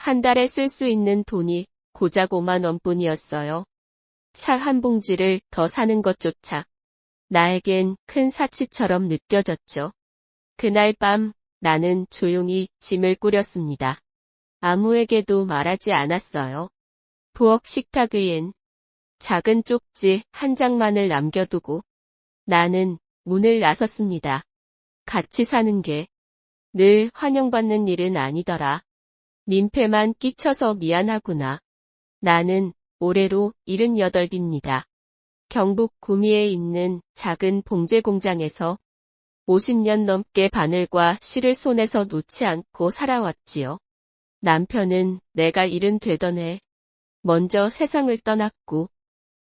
한 달에 쓸 수 있는 돈이 고작 5만 원뿐이었어요. 차 한 봉지를 더 사는 것조차 나에겐 큰 사치처럼 느껴졌죠. 그날 밤 나는 조용히 짐을 꾸렸습니다. 아무에게도 말하지 않았어요. 부엌 식탁 위엔 작은 쪽지 한 장만을 남겨두고 나는 문을 나섰습니다. 같이 사는 게 늘 환영받는 일은 아니더라. 민폐만 끼쳐서 미안하구나. 나는 올해로 78입니다. 경북 구미에 있는 작은 봉제 공장에서 50년 넘게 바늘과 실을 손에서 놓지 않고 살아왔지요. 남편은 내가 70 되던 해 먼저 세상을 떠났고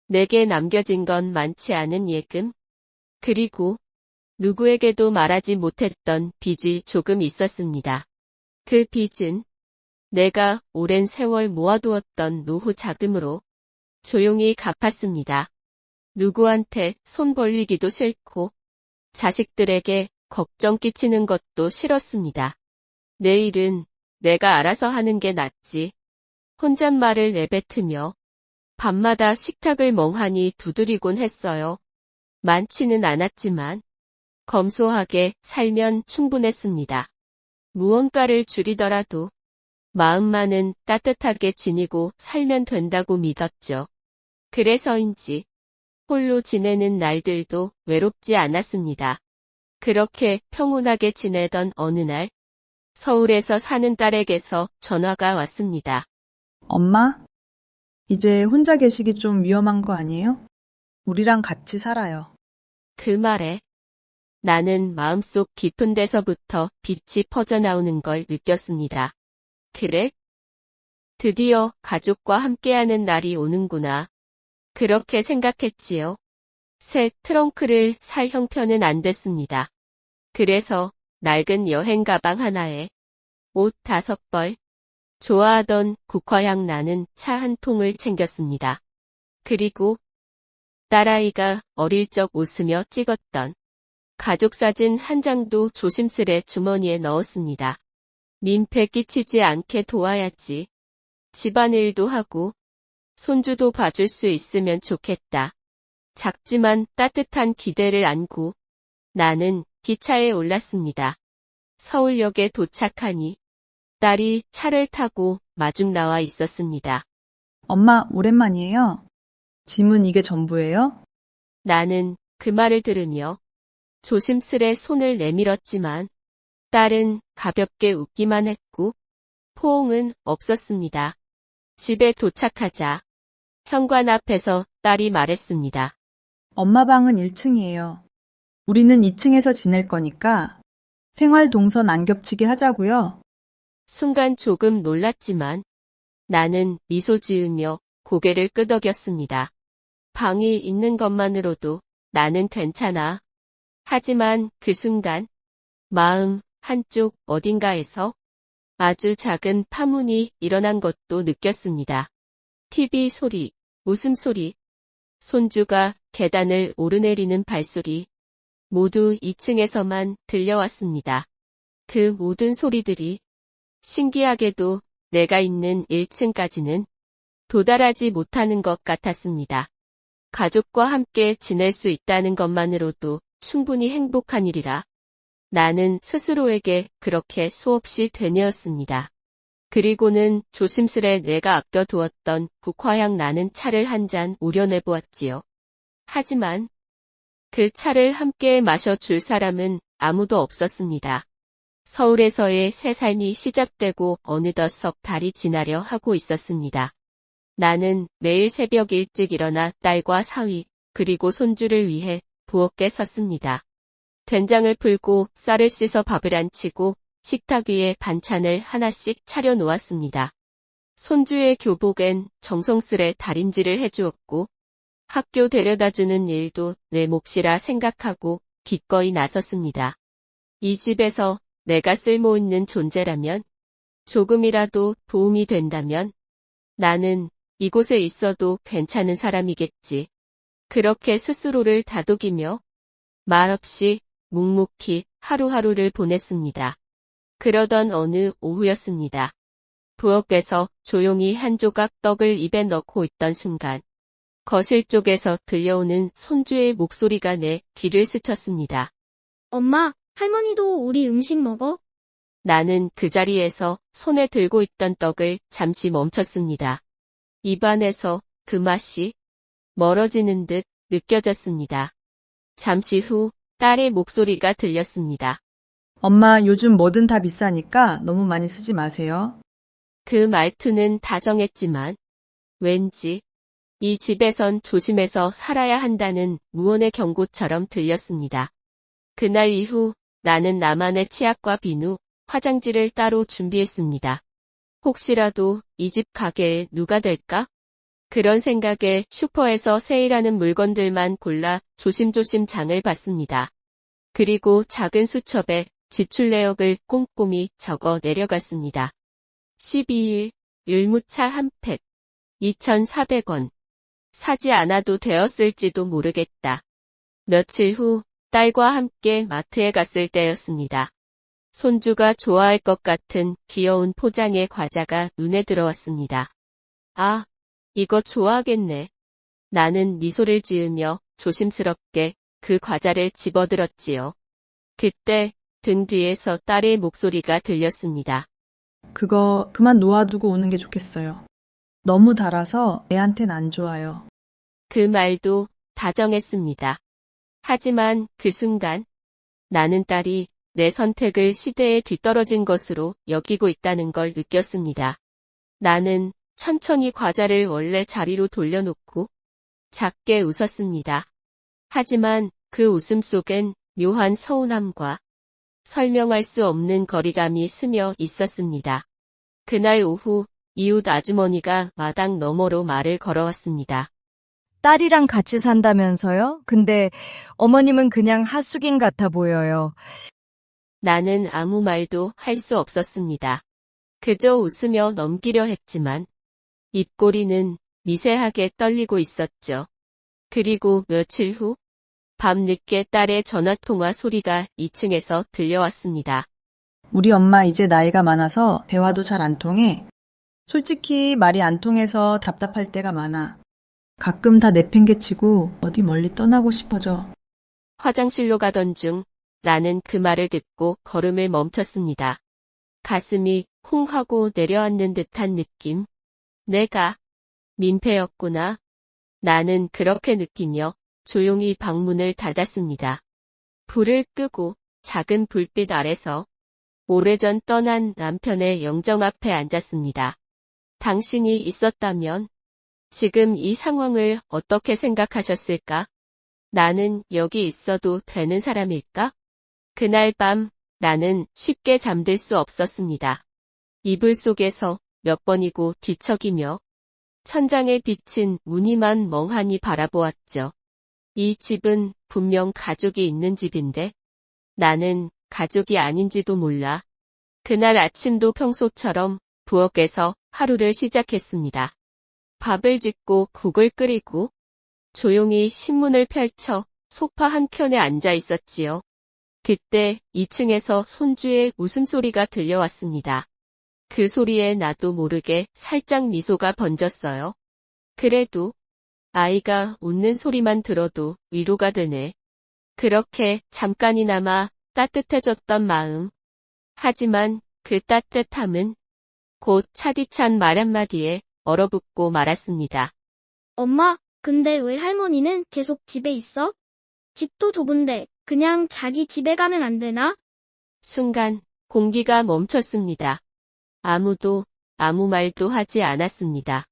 내게 남겨진 건 많지 않은 예금, 그리고 누구에게도 말하지 못했던 빚이 조금 있었습니다. 그 빚은 내가 오랜 세월 모아두었던 노후 자금으로 조용히 갚았습니다. 누구한테 손 벌리기도 싫고 자식들에게 걱정 끼치는 것도 싫었습니다. 내일은 내가 알아서 하는 게 낫지. 혼잣말을 내뱉으며 밤마다 식탁을 멍하니 두드리곤 했어요. 많지는 않았지만 검소하게 살면 충분했습니다. 무언가를 줄이더라도 마음만은 따뜻하게 지니고 살면 된다고 믿었죠. 그래서인지 홀로 지내는 날들도 외롭지 않았습니다. 그렇게 평온하게 지내던 어느 날 서울에서 사는 딸에게서 전화가 왔습니다. 엄마, 이제 혼자 계시기 좀 위험한 거 아니에요? 우리랑 같이 살아요. 그 말에 나는 마음속 깊은 데서부터 빛이 퍼져나오는 걸 느꼈습니다. 그래? 드디어 가족과 함께하는 날이 오는구나. 그렇게 생각했지요. 새 트렁크를 살 형편은 안 됐습니다. 그래서 낡은 여행 가방 하나에 옷 5벌, 좋아하던 국화향 나는 차 한 통을 챙겼습니다. 그리고 딸아이가 어릴 적 웃으며 찍었던 가족사진 한 장도 조심스레 주머니에 넣었습니다. 민폐 끼치지 않게 도와야지. 집안일도 하고 손주도 봐줄 수 있으면 좋겠다. 작지만 따뜻한 기대를 안고 나는 기차에 올랐습니다. 서울역에 도착하니 딸이 차를 타고 마중 나와 있었습니다. 엄마, 오랜만이에요. 짐은 이게 전부예요? 나는 그 말을 들으며 조심스레 손을 내밀었지만 딸은 가볍게 웃기만 했고 포옹은 없었습니다. 집에 도착하자 현관 앞에서 딸이 말했습니다. 엄마 방은 1층이에요. 우리는 2층에서 지낼 거니까 생활 동선 안 겹치게 하자고요. 순간 조금 놀랐지만 나는 미소 지으며 고개를 끄덕였습니다. 방이 있는 것만으로도 나는 괜찮아. 하지만 그 순간 마음 한쪽 어딘가에서 아주 작은 파문이 일어난 것도 느꼈습니다. TV 소리, 웃음소리, 손주가 계단을 오르내리는 발소리, 모두 2층에서만 들려왔습니다. 그 모든 소리들이 신기하게도 내가 있는 1층까지는 도달하지 못하는 것 같았습니다. 가족과 함께 지낼 수 있다는 것만으로도 충분히 행복한 일이라 나는 스스로에게 그렇게 수없이 되뇌었습니다. 그리고는 조심스레 내가 아껴두었던 국화향 나는 차를 한 잔 우려내보았지요. 하지만 그 차를 함께 마셔줄 사람은 아무도 없었습니다. 서울에서의 새 삶이 시작되고 어느덧 석 달이 지나려 하고 있었습니다. 나는 매일 새벽 일찍 일어나 딸과 사위, 그리고 손주를 위해 부엌에 섰습니다. 된장을 풀고 쌀을 씻어 밥을 안치고 식탁 위에 반찬을 하나씩 차려 놓았습니다. 손주의 교복엔 정성스레 다림질을 해주었고 학교 데려다주는 일도 내 몫이라 생각하고 기꺼이 나섰습니다. 이 집에서 내가 쓸모있는 존재라면, 조금이라도 도움이 된다면 나는 이곳에 있어도 괜찮은 사람이겠지. 그렇게 스스로를 다독이며 말없이 묵묵히 하루하루를 보냈습니다. 그러던 어느 오후였습니다. 부엌에서 조용히 한 조각 떡을 입에 넣고 있던 순간 거실 쪽에서 들려오는 손주의 목소리가 내 귀를 스쳤습니다. 엄마, 할머니도 우리 음식 먹어? 나는 그 자리에서 손에 들고 있던 떡을 잠시 멈췄습니다. 입안에서 그 맛이 멀어지는 듯 느껴졌습니다. 잠시 후 딸의 목소리가 들렸습니다. 엄마, 요즘 뭐든 다 비싸니까 너무 많이 쓰지 마세요. 그 말투는 다정했지만 왠지 이 집에선 조심해서 살아야 한다는 무언의 경고처럼 들렸습니다. 그날 이후 나는 나만의 치약과 비누, 화장지를 따로 준비했습니다. 혹시라도 이 집 가게에 누가 될까? 그런 생각에 슈퍼에서 세일하는 물건들만 골라 조심조심 장을 봤습니다. 그리고 작은 수첩에 지출 내역을 꼼꼼히 적어 내려갔습니다. 12일, 율무차 한 팩, 2,400원. 사지 않아도 되었을지도 모르겠다. 며칠 후 딸과 함께 마트에 갔을 때였습니다. 손주가 좋아할 것 같은 귀여운 포장의 과자가 눈에 들어왔습니다. 아, 이거 좋아하겠네. 나는 미소를 지으며 조심스럽게 그 과자를 집어들었지요. 그때 등 뒤에서 딸의 목소리가 들렸습니다. 그거 그만 놓아두고 오는 게 좋겠어요. 너무 달아서 애한텐 안 좋아요. 그 말도 다정했습니다. 하지만 그 순간 나는 딸이 내 선택을 시대에 뒤떨어진 것으로 여기고 있다는 걸 느꼈습니다. 나는 천천히 과자를 원래 자리로 돌려놓고 작게 웃었습니다. 하지만 그 웃음 속엔 묘한 서운함과 설명할 수 없는 거리감이 스며 있었습니다. 그날 오후 이웃 아주머니가 마당 너머로 말을 걸어왔습니다. 딸이랑 같이 산다면서요? 근데 어머님은 그냥 하숙인 같아 보여요. 나는 아무 말도 할 수 없었습니다. 그저 웃으며 넘기려 했지만 입꼬리는 미세하게 떨리고 있었죠. 그리고 며칠 후 밤늦게 딸의 전화통화 소리가 2층에서 들려왔습니다. 우리 엄마 이제 나이가 많아서 대화도 잘 안 통해. 솔직히 말이 안 통해서 답답할 때가 많아. 가끔 다 내팽개치고 어디 멀리 떠나고 싶어져. 화장실로 가던 중 나는 그 말을 듣고 걸음을 멈췄습니다. 가슴이 쿵 하고 내려앉는 듯한 느낌. 내가 민폐였구나. 나는 그렇게 느끼며 조용히 방문을 닫았습니다. 불을 끄고 작은 불빛 아래서 오래전 떠난 남편의 영정 앞에 앉았습니다. 당신이 있었다면 지금 이 상황을 어떻게 생각하셨을까? 나는 여기 있어도 되는 사람일까? 그날 밤 나는 쉽게 잠들 수 없었습니다. 이불 속에서 몇 번이고 뒤척이며 천장에 비친 무늬만 멍하니 바라보았죠. 이 집은 분명 가족이 있는 집인데 나는 가족이 아닌지도 몰라. 그날 아침도 평소처럼 부엌에서 하루를 시작했습니다. 밥을 짓고 국을 끓이고 조용히 신문을 펼쳐 소파 한켠에 앉아 있었지요. 그때 2층에서 손주의 웃음소리가 들려왔습니다. 그 소리에 나도 모르게 살짝 미소가 번졌어요. 그래도 아이가 웃는 소리만 들어도 위로가 되네. 그렇게 잠깐이나마 따뜻해졌던 마음. 하지만 그 따뜻함은 곧 차디찬 말 한마디에 얼어붙고 말았습니다. 엄마, 근데 왜 할머니는 계속 집에 있어? 집도 좁은데 그냥 자기 집에 가면 안 되나? 순간 공기가 멈췄습니다. 아무도 아무 말도 하지 않았습니다.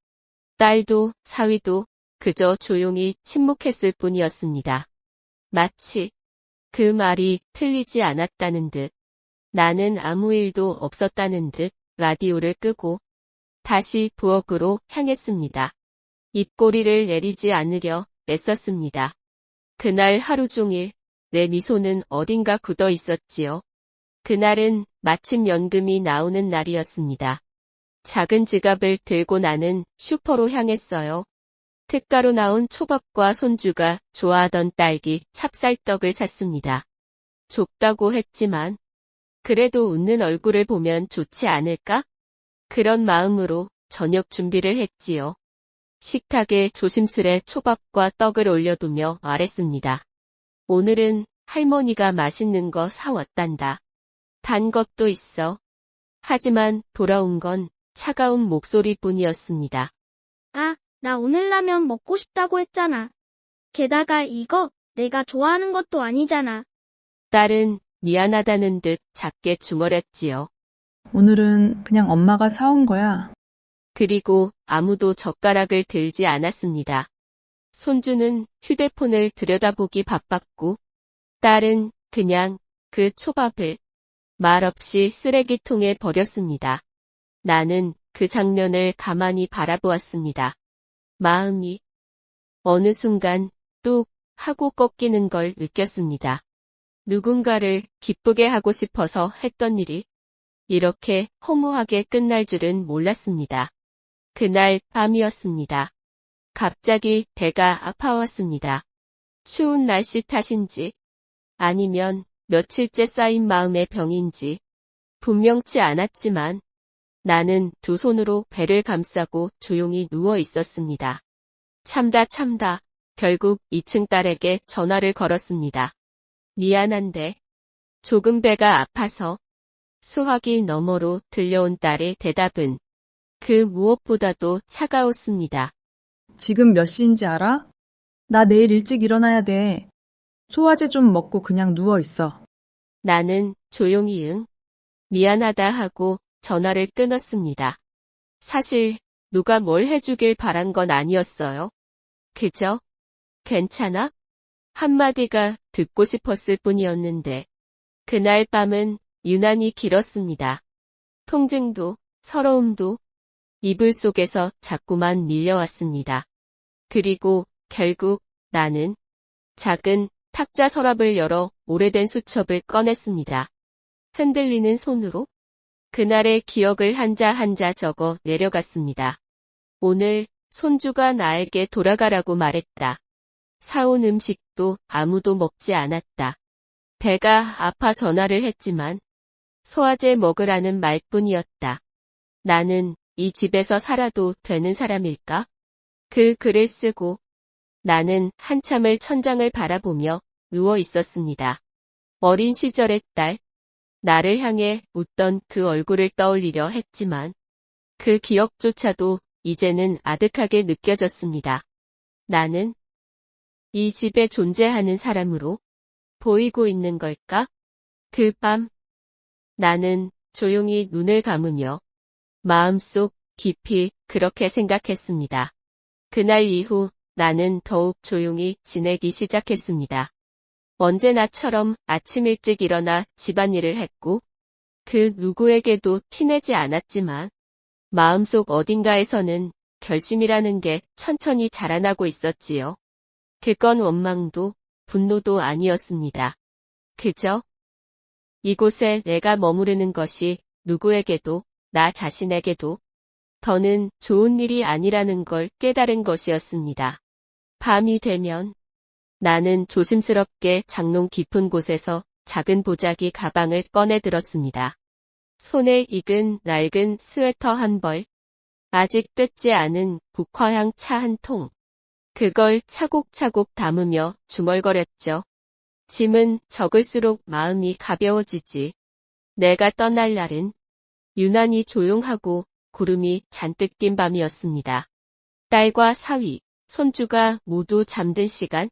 딸도 사위도 그저 조용히 침묵했을 뿐이었습니다. 마치 그 말이 틀리지 않았다는 듯, 나는 아무 일도 없었다는 듯 라디오를 끄고 다시 부엌으로 향했습니다. 입꼬리를 내리지 않으려 애썼습니다. 그날 하루 종일 내 미소는 어딘가 굳어 있었지요. 그날은 마침 연금이 나오는 날이었습니다. 작은 지갑을 들고 나는 슈퍼로 향했어요. 특가로 나온 초밥과 손주가 좋아하던 딸기, 찹쌀떡을 샀습니다. 좁다고 했지만 그래도 웃는 얼굴을 보면 좋지 않을까? 그런 마음으로 저녁 준비를 했지요. 식탁에 조심스레 초밥과 떡을 올려두며 말했습니다. 오늘은 할머니가 맛있는 거 사왔단다. 단 것도 있어. 하지만 돌아온 건 차가운 목소리뿐이었습니다. 아, 나 오늘 라면 먹고 싶다고 했잖아. 게다가 이거 내가 좋아하는 것도 아니잖아. 딸은 미안하다는 듯 작게 중얼했지요. 오늘은 그냥 엄마가 사온 거야. 그리고 아무도 젓가락을 들지 않았습니다. 손주는 휴대폰을 들여다보기 바빴고, 딸은 그냥 그 초밥을 말없이 쓰레기통에 버렸습니다. 나는 그 장면을 가만히 바라보았습니다. 마음이 어느 순간 뚝 하고 꺾이는 걸 느꼈습니다. 누군가를 기쁘게 하고 싶어서 했던 일이 이렇게 허무하게 끝날 줄은 몰랐습니다. 그날 밤이었습니다. 갑자기 배가 아파왔습니다. 추운 날씨 탓인지 아니면 며칠째 쌓인 마음의 병인지 분명치 않았지만 나는 두 손으로 배를 감싸고 조용히 누워 있었습니다. 참다. 결국 2층 딸에게 전화를 걸었습니다. 미안한데 조금 배가 아파서. 수화기 너머로 들려온 딸의 대답은 그 무엇보다도 차가웠습니다. 지금 몇 시인지 알아? 나 내일 일찍 일어나야 돼. 소화제 좀 먹고 그냥 누워 있어. 나는 조용히 미안하다 하고 전화를 끊었습니다. 사실 누가 뭘 해주길 바란 건 아니었어요. 그저 괜찮아? 한마디가 듣고 싶었을 뿐이었는데 그날 밤은 유난히 길었습니다. 통증도 서러움도 이불 속에서 자꾸만 밀려왔습니다. 그리고 결국 나는 작은 탁자 서랍을 열어 오래된 수첩을 꺼냈습니다. 흔들리는 손으로 그날의 기억을 한자 한자 적어 내려갔습니다. 오늘 손주가 나에게 돌아가라고 말했다. 사온 음식도 아무도 먹지 않았다. 배가 아파 전화를 했지만 소화제 먹으라는 말뿐이었다. 나는 이 집에서 살아도 되는 사람일까? 그 글을 쓰고 나는 한참을 천장을 바라보며 누워 있었습니다. 어린 시절의 딸, 나를 향해 웃던 그 얼굴을 떠올리려 했지만 그 기억조차도 이제는 아득하게 느껴졌습니다. 나는 이 집에 존재하는 사람으로 보이고 있는 걸까? 그 밤, 나는 조용히 눈을 감으며 마음속 깊이 그렇게 생각했습니다. 그날 이후 나는 더욱 조용히 지내기 시작했습니다. 언제나처럼 아침 일찍 일어나 집안일을 했고 그 누구에게도 티내지 않았지만 마음속 어딘가에서는 결심이라는 게 천천히 자라나고 있었지요. 그건 원망도 분노도 아니었습니다. 그저 이곳에 내가 머무르는 것이 누구에게도 나 자신에게도 더는 좋은 일이 아니라는 걸 깨달은 것이었습니다. 밤이 되면 나는 조심스럽게 장롱 깊은 곳에서 작은 보자기 가방을 꺼내 들었습니다. 손에 익은 낡은 스웨터 한 벌, 아직 뜯지 않은 국화향 차 한 통. 그걸 차곡차곡 담으며 중얼거렸죠. 짐은 적을수록 마음이 가벼워지지. 내가 떠날 날은 유난히 조용하고 구름이 잔뜩 낀 밤이었습니다. 딸과 사위, 손주가 모두 잠든 시간,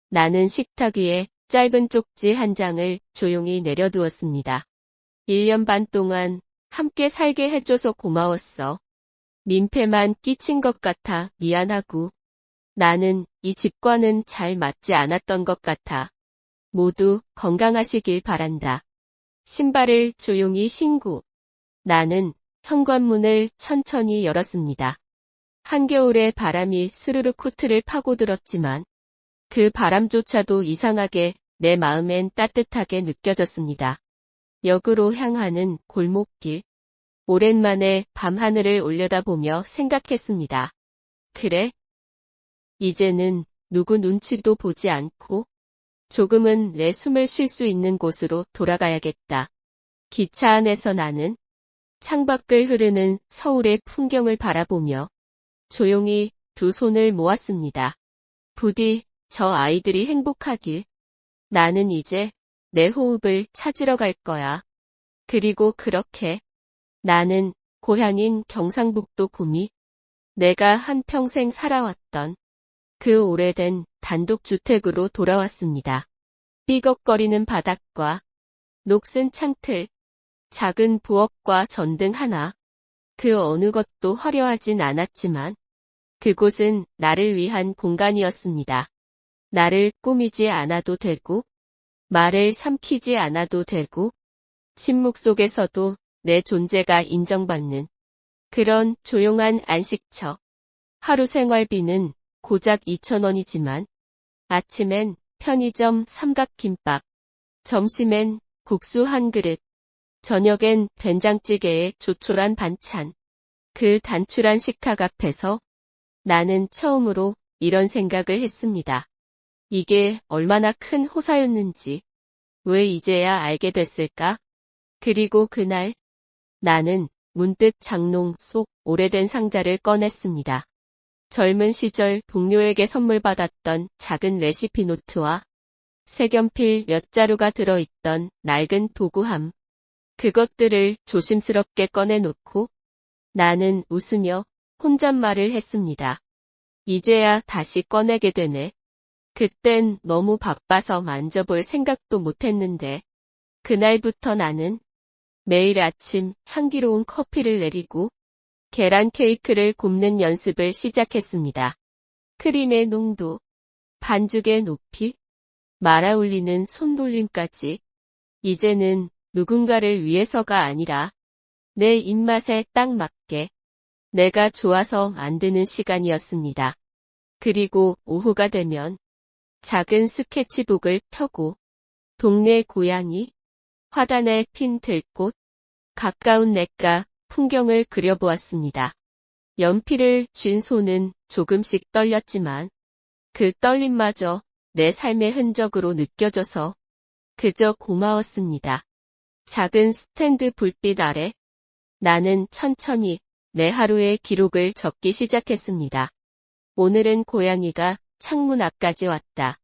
나는 식탁 위에 짧은 쪽지 한 장을 조용히 내려두었습니다. 1년 반 동안 함께 살게 해줘서 고마웠어. 민폐만 끼친 것 같아 미안하고 나는 이 집과는 잘 맞지 않았던 것 같아. 모두 건강하시길 바란다. 신발을 조용히 신고 나는 현관문을 천천히 열었습니다. 한겨울의 바람이 스르르 코트를 파고들었지만 그 바람조차도 이상하게 내 마음엔 따뜻하게 느껴졌습니다. 역으로 향하는 골목길. 오랜만에 밤하늘을 올려다보며 생각했습니다. 그래? 이제는 누구 눈치도 보지 않고 조금은 내 숨을 쉴 수 있는 곳으로 돌아가야겠다. 기차 안에서 나는 창밖을 흐르는 서울의 풍경을 바라보며 조용히 두 손을 모았습니다. 부디 저 아이들이 행복하길. 나는 이제 내 호흡을 찾으러 갈 거야. 그리고 그렇게 나는 고향인 경상북도 구미, 내가 한평생 살아왔던 그 오래된 단독주택으로 돌아왔습니다. 삐걱거리는 바닥과 녹슨 창틀, 작은 부엌과 전등 하나, 그 어느 것도 화려하진 않았지만 그곳은 나를 위한 공간이었습니다. 나를 꾸미지 않아도 되고, 말을 삼키지 않아도 되고, 침묵 속에서도 내 존재가 인정받는 그런 조용한 안식처. 하루 생활비는 고작 2,000원이지만 아침엔 편의점 삼각김밥, 점심엔 국수 한 그릇, 저녁엔 된장찌개에 조촐한 반찬. 그 단출한 식탁 앞에서 나는 처음으로 이런 생각을 했습니다. 이게 얼마나 큰 호사였는지, 왜 이제야 알게 됐을까? 그리고 그날 나는 문득 장롱 속 오래된 상자를 꺼냈습니다. 젊은 시절 동료에게 선물 받았던 작은 레시피 노트와 색연필 몇 자루가 들어있던 낡은 도구함. 그것들을 조심스럽게 꺼내놓고 나는 웃으며 혼잣말을 했습니다. 이제야 다시 꺼내게 되네. 그땐 너무 바빠서 만져볼 생각도 못했는데 그날부터 나는 매일 아침 향기로운 커피를 내리고 계란 케이크를 굽는 연습을 시작했습니다. 크림의 농도, 반죽의 높이, 말아 올리는 손놀림까지 이제는 누군가를 위해서가 아니라 내 입맛에 딱 맞게 내가 좋아서 만드는 시간이었습니다. 그리고 오후가 되면 작은 스케치북을 펴고 동네 고양이, 화단에 핀 들꽃, 가까운 냇가 풍경을 그려보았습니다. 연필을 쥔 손은 조금씩 떨렸지만 그 떨림마저 내 삶의 흔적으로 느껴져서 그저 고마웠습니다. 작은 스탠드 불빛 아래 나는 천천히 내 하루의 기록을 적기 시작했습니다. 오늘은 고양이가 창문 앞까지 왔다.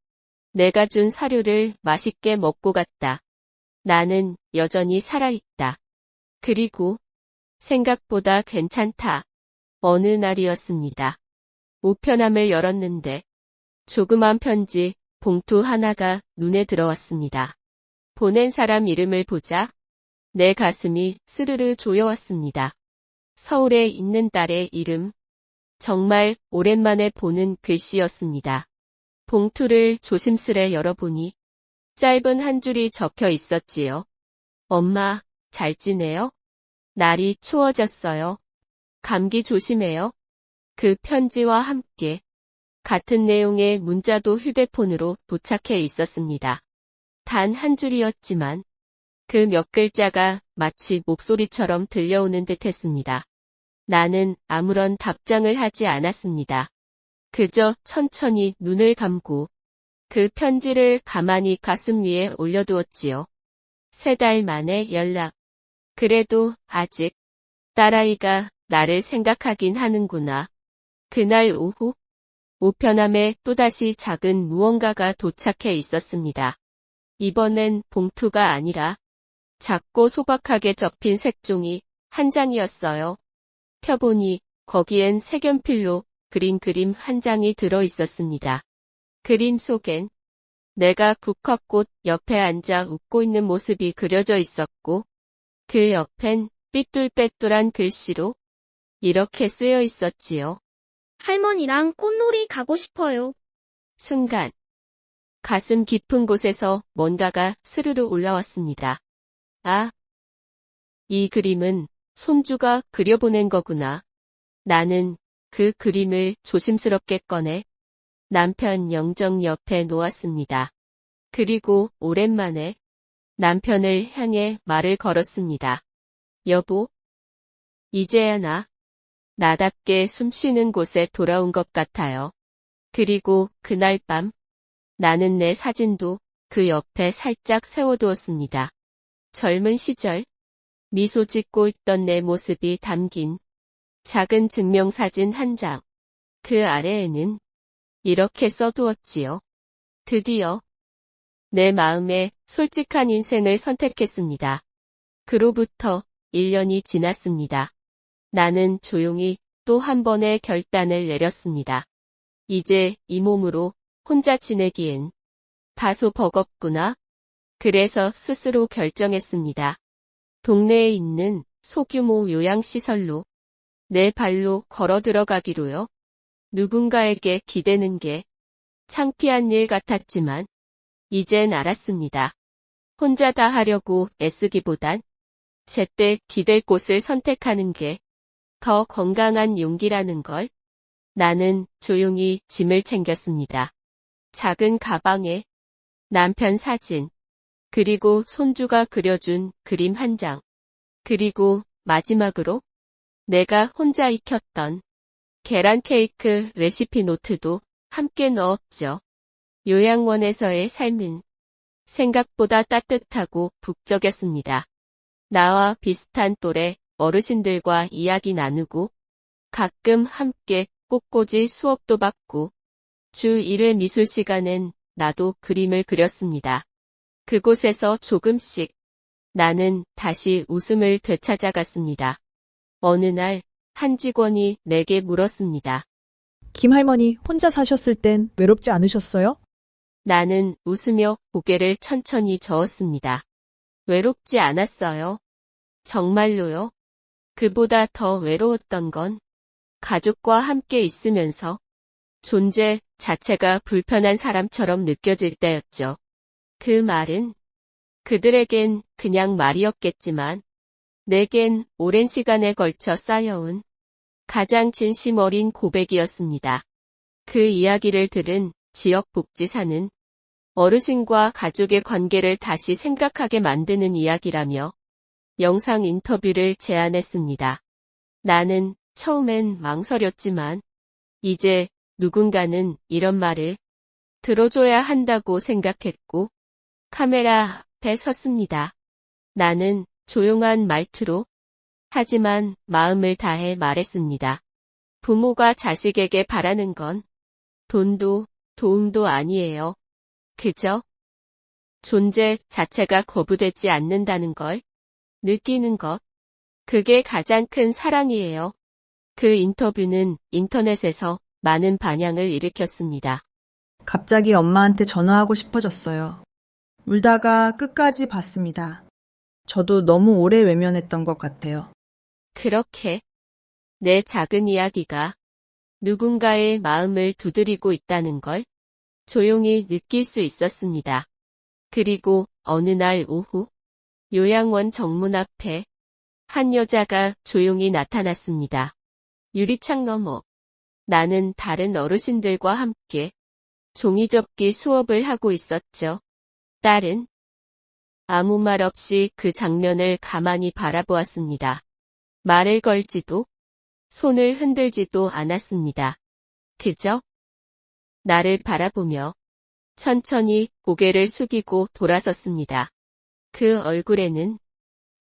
내가 준 사료를 맛있게 먹고 갔다. 나는 여전히 살아있다. 그리고 생각보다 괜찮다. 어느 날이었습니다. 우편함을 열었는데 조그만 편지 봉투 하나가 눈에 들어왔습니다. 보낸 사람 이름을 보자 내 가슴이 스르르 조여왔습니다. 서울에 있는 딸의 이름. 정말 오랜만에 보는 글씨였습니다. 봉투를 조심스레 열어보니 짧은 한 줄이 적혀 있었지요. 엄마, 잘 지내요? 날이 추워졌어요. 감기 조심해요. 그 편지와 함께 같은 내용의 문자도 휴대폰으로 도착해 있었습니다. 단 한 줄이었지만 그 몇 글자가 마치 목소리처럼 들려오는 듯했습니다. 나는 아무런 답장을 하지 않았습니다. 그저 천천히 눈을 감고 그 편지를 가만히 가슴 위에 올려두었지요. 3달 만에 연락. 그래도 아직 딸아이가 나를 생각하긴 하는구나. 그날 오후 우편함에 또다시 작은 무언가가 도착해 있었습니다. 이번엔 봉투가 아니라 작고 소박하게 접힌 색종이 한 장이었어요. 펴보니 거기엔 색연필로 그린 그림 한 장이 들어 있었습니다. 그림 속엔 내가 국화꽃 옆에 앉아 웃고 있는 모습이 그려져 있었고 그 옆엔 삐뚤빼뚤한 글씨로 이렇게 쓰여 있었지요. 할머니랑 꽃놀이 가고 싶어요. 순간 가슴 깊은 곳에서 뭔가가 스르르 올라왔습니다. 아, 이 그림은 손주가 그려보낸 거구나. 나는 그 그림을 조심스럽게 꺼내 남편 영정 옆에 놓았습니다. 그리고 오랜만에 남편을 향해 말을 걸었습니다. 여보, 이제야 나답게 숨 쉬는 곳에 돌아온 것 같아요. 그리고 그날 밤 나는 내 사진도 그 옆에 살짝 세워두었습니다. 젊은 시절 미소 짓고 있던 내 모습이 담긴 작은 증명사진 한 장. 그 아래에는 이렇게 써두었지요. 드디어 내 마음에 솔직한 인생을 선택했습니다. 그로부터 1년이 지났습니다. 나는 조용히 또 한 번의 결단을 내렸습니다. 이제 이 몸으로 혼자 지내기엔 다소 버겁구나. 그래서 스스로 결정했습니다. 동네에 있는 소규모 요양시설로 내 발로 걸어 들어가기로요. 누군가에게 기대는 게 창피한 일 같았지만 이젠 알았습니다. 혼자 다 하려고 애쓰기보단 제때 기댈 곳을 선택하는 게 더 건강한 용기라는 걸. 나는 조용히 짐을 챙겼습니다. 작은 가방에 남편 사진, 그리고 손주가 그려준 그림 한 장, 그리고 마지막으로 내가 혼자 익혔던 계란 케이크 레시피 노트도 함께 넣었죠. 요양원에서의 삶은 생각보다 따뜻하고 북적였습니다. 나와 비슷한 또래 어르신들과 이야기 나누고 가끔 함께 꽃꽂이 수업도 받고 주 1회 미술 시간엔 나도 그림을 그렸습니다. 그곳에서 조금씩 나는 다시 웃음을 되찾아갔습니다. 어느 날 한 직원이 내게 물었습니다. 김 할머니 혼자 사셨을 땐 외롭지 않으셨어요? 나는 웃으며 고개를 천천히 저었습니다. 외롭지 않았어요. 정말로요. 그보다 더 외로웠던 건 가족과 함께 있으면서 존재 자체가 불편한 사람처럼 느껴질 때였죠. 그 말은 그들에겐 그냥 말이었겠지만 내겐 오랜 시간에 걸쳐 쌓여온 가장 진심 어린 고백이었습니다. 그 이야기를 들은 지역복지사는 어르신과 가족의 관계를 다시 생각하게 만드는 이야기라며 영상 인터뷰를 제안했습니다. 나는 처음엔 망설였지만 이제 누군가는 이런 말을 들어줘야 한다고 생각했고 카메라 앞에 섰습니다. 나는 조용한 말투로 하지만 마음을 다해 말했습니다. 부모가 자식에게 바라는 건 돈도 도움도 아니에요. 그저 존재 자체가 거부되지 않는다는 걸 느끼는 것. 그게 가장 큰 사랑이에요. 그 인터뷰는 인터넷에서 많은 반향을 일으켰습니다. 갑자기 엄마한테 전화하고 싶어졌어요. 울다가 끝까지 봤습니다. 저도 너무 오래 외면했던 것 같아요. 그렇게 내 작은 이야기가 누군가의 마음을 두드리고 있다는 걸 조용히 느낄 수 있었습니다. 그리고 어느 날 오후 요양원 정문 앞에 한 여자가 조용히 나타났습니다. 유리창 너머 나는 다른 어르신들과 함께 종이접기 수업을 하고 있었죠. 딸은 아무 말 없이 그 장면을 가만히 바라보았습니다. 말을 걸지도 손을 흔들지도 않았습니다. 그저 나를 바라보며 천천히 고개를 숙이고 돌아섰습니다. 그 얼굴에는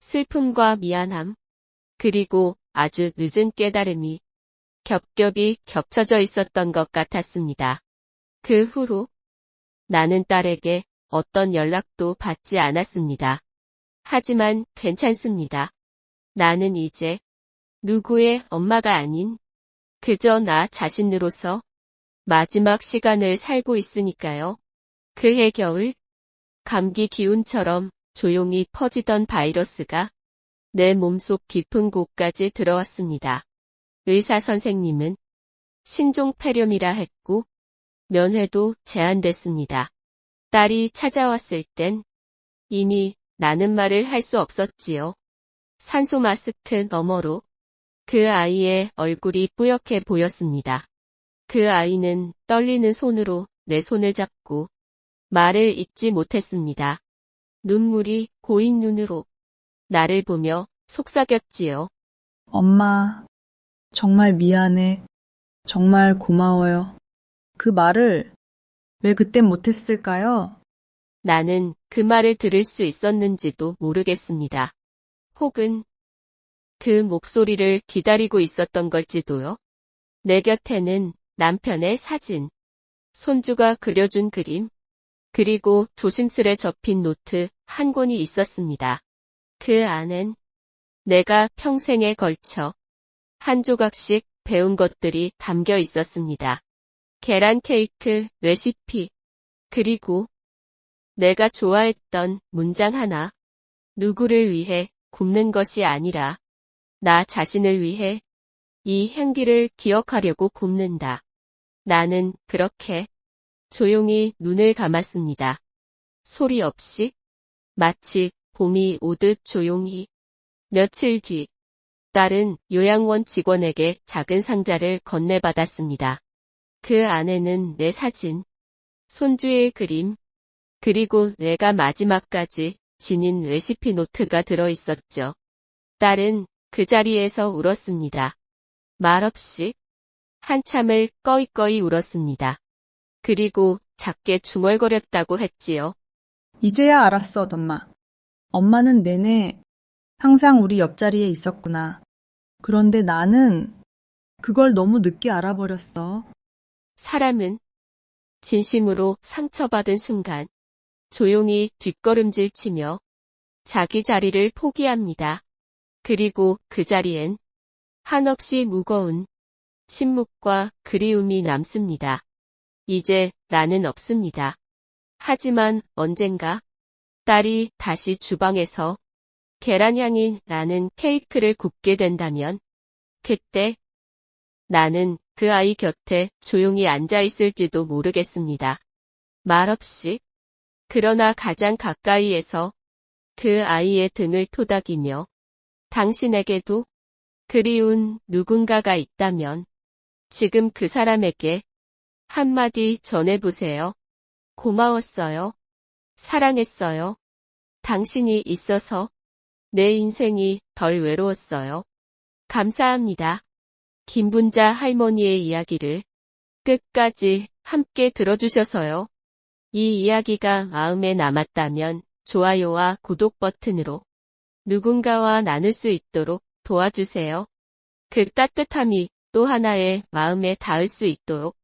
슬픔과 미안함, 그리고 아주 늦은 깨달음이 겹겹이 겹쳐져 있었던 것 같았습니다. 그 후로 나는 딸에게 어떤 연락도 받지 않았습니다. 하지만 괜찮습니다. 나는 이제 누구의 엄마가 아닌 그저 나 자신으로서 마지막 시간을 살고 있으니까요. 그해 겨울 감기 기운처럼 조용히 퍼지던 바이러스가 내 몸속 깊은 곳까지 들어왔습니다. 의사 선생님은 신종폐렴이라 했고 면회도 제한됐습니다. 딸이 찾아왔을 땐 이미 나는 말을 할 수 없었지요. 산소 마스크 너머로 그 아이의 얼굴이 뿌옇게 보였습니다. 그 아이는 떨리는 손으로 내 손을 잡고 말을 잇지 못했습니다. 눈물이 고인 눈으로 나를 보며 속삭였지요. 엄마, 정말 미안해. 정말 고마워요. 그 말을 왜 그땐 못했을까요? 나는 그 말을 들을 수 있었는지도 모르겠습니다. 혹은 그 목소리를 기다리고 있었던 걸지도요. 내 곁에는 남편의 사진, 손주가 그려준 그림, 그리고 조심스레 접힌 노트 한 권이 있었습니다. 그 안엔 내가 평생에 걸쳐 한 조각씩 배운 것들이 담겨 있었습니다. 계란 케이크 레시피, 그리고 내가 좋아했던 문장 하나, 누구를 위해 굽는 것이 아니라 나 자신을 위해 이 향기를 기억하려고 굽는다. 나는 그렇게 조용히 눈을 감았습니다. 소리 없이, 마치 봄이 오듯 조용히. 며칠 뒤, 딸은 요양원 직원에게 작은 상자를 건네받았습니다. 그 안에는 내 사진, 손주의 그림, 그리고 내가 마지막까지 지닌 레시피 노트가 들어있었죠. 딸은 그 자리에서 울었습니다. 말없이 한참을 꺼이꺼이 울었습니다. 그리고 작게 중얼거렸다고 했지요. 이제야 알았어, 엄마. 엄마는 내내 항상 우리 옆자리에 있었구나. 그런데 나는 그걸 너무 늦게 알아버렸어. 사람은 진심으로 상처받은 순간 조용히 뒷걸음질 치며 자기 자리를 포기합니다. 그리고 그 자리엔 한없이 무거운 침묵과 그리움이 남습니다. 이제 나는 없습니다. 하지만 언젠가 딸이 다시 주방에서 계란향이 나는 케이크를 굽게 된다면 그때 나는 그 아이 곁에 조용히 앉아 있을지도 모르겠습니다. 말없이, 그러나 가장 가까이에서 그 아이의 등을 토닥이며 당신에게도 그리운 누군가가 있다면 지금 그 사람에게 한마디 전해보세요. 고마웠어요. 사랑했어요. 당신이 있어서 내 인생이 덜 외로웠어요. 감사합니다. 김분자 할머니의 이야기를 끝까지 함께 들어주셔서요. 이 이야기가 마음에 남았다면 좋아요와 구독 버튼으로 누군가와 나눌 수 있도록 도와주세요. 그 따뜻함이 또 하나의 마음에 닿을 수 있도록